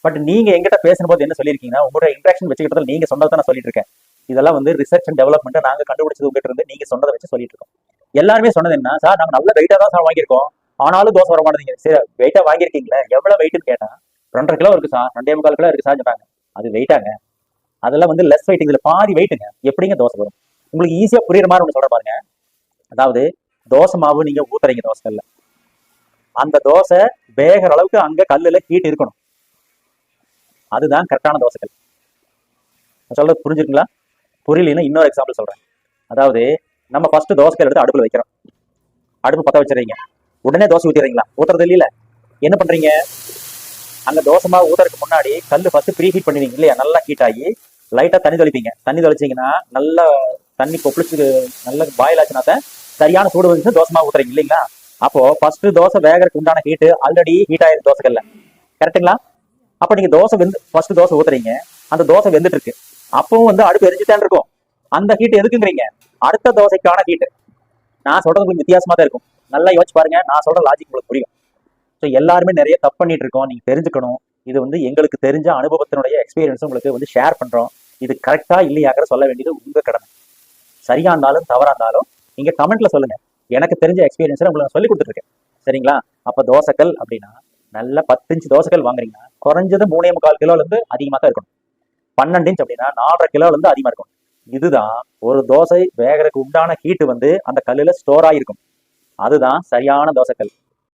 But நீங்க எங்கிட்ட பேசும்போது என்ன சொல்லியிருக்கீங்கன்னா, உங்களோட இன்ட்ராக்ஷன் வச்சுக்கிட்டதில் நீங்க சொன்னதை நான் சொல்லிட்டு இருக்கேன். இதெல்லாம் வந்து ரிசர்ச் அண்ட் டெவலப்மெண்ட் நாங்க கண்டுபிடிச்சது உங்ககிட்ட இருந்து நீங்க சொன்னதை வச்சு சொல்லிட்டு இருக்கோம். எல்லாருமே சொன்னது என்ன சார், நம்ம நல்ல வெயிட்டா தான் சார் வாங்கியிருக்கோம், ஆனாலும் தோசை வர மாட்டேங்குது. சரி, வெயிட்டா வாங்கியிருக்கீங்களே, எவ்வளவு வெயிட்னு கேட்டேன். 2.5 கிலோ இருக்கு சார், 2.25 கிலோ இருக்கு சார் சொன்னாங்க. அது வெயிட்டாங்க, அதெல்லாம் வந்து லெஸ் வெயிட், இதுல பாதி வெயிட்டுங்க, எப்படிங்க தோசை வரும்? உங்களுக்கு ஈஸியா புரியுற மாதிரி ஒன்று சொல்ற பாருங்க. அதாவது தோசை மாவு நீங்க ஊத்துறீங்க தோசைக்கல்ல, அந்த தோசை வேகிற அளவுக்கு அங்க கல்லுல ஹீட் இருக்கணும். அதுதான் கரெக்டான தோசைக்கல். சொல்றது புரிஞ்சுங்களா? புரியலன்னா இன்னொரு எக்ஸாம்பிள் சொல்றேன். அதாவது நம்ம ஃபர்ஸ்ட் தோசைக்கல் எடுத்து அடுப்புல வைக்கிறோம். அடுப்பு பத்த வச்சிடறீங்க, உடனே தோசை ஊத்திடுறீங்களா? ஊத்துறது இல்ல. என்ன பண்றீங்க, அங்க தோசை மாவு ஊத்துறதுக்கு முன்னாடி கல்லு ஃபர்ஸ்ட் ப்ரீ ஹீட் பண்ணுவீங்க இல்லையா? நல்லா ஹீட் ஆகி லைட்டா தண்ணி தெளிப்பீங்க. தண்ணி தெளிச்சிங்கன்னா நல்லா தண்ணி கொப்பளிச்சு நல்லா பாயில் ஆச்சுன்னா சரியான சூடு வந்து தோசை மாவு ஊத்துறீங்க இல்லைங்களா? அப்போ ஃபர்ஸ்ட் தோசை வேகறதுக்கு உண்டான ஹீட் ஆல்ரெடி ஹீட் ஆயிருக்கு தோசைக்கல்ல, கரெக்டுங்களா? அப்ப நீங்க தோசை வெந்து ஃபர்ஸ்ட் தோசை ஊத்துறீங்க, அந்த தோசை வெந்துட்டு இருக்கு, அப்பவும் வந்து அடுப்பு எரிஞ்சுதான் இருக்கும். அந்த ஹீட் எதுக்குங்கிறீங்க? அடுத்த தோசைக்கான ஹீட். நான் சொல்றது உங்களுக்கு வித்தியாசமா தான் இருக்கும். நல்லா யோசிச்சு பாருங்க, நான் சொல்ற லாஜிக் உங்களுக்கு புரியும். ஸோ எல்லாருமே நிறைய தப்பு பண்ணிட்டு இருக்கோம், நீங்க தெரிஞ்சுக்கணும். இது வந்து எங்களுக்கு தெரிஞ்ச அனுபவத்தினுடைய எக்ஸ்பீரியன்ஸ் உங்களுக்கு வந்து ஷேர் பண்றோம். இது கரெக்டா இல்லையாங்கிற சொல்ல வேண்டியது உங்க கடமை. சரியா இருந்தாலும் தவறா இருந்தாலும் நீங்க கமெண்ட்ல சொல்லுங்க. எனக்கு தெரிஞ்ச எக்ஸ்பீரியன்ஸ் உங்களுக்கு சொல்லி கொடுத்துருக்கேன், சரிங்களா? அப்ப தோசைக்கல் அப்படின்னா நல்ல 10 இன்ச் தோசைக்கல் வாங்குறீங்கன்னா குறைஞ்சது 3.25 கிலோல இருந்து அதிகமா தான் இருக்கணும். 12 இன்ச் அப்படின்னா 4.5 கிலோல இருந்து அதிகமா இருக்கும். இதுதான் ஒரு தோசை வேகறதுக்கு உண்டான ஹீட் வந்து அந்த கல்லுல ஸ்டோர் ஆயிருக்கும். அதுதான் சரியான தோசைக்கல்.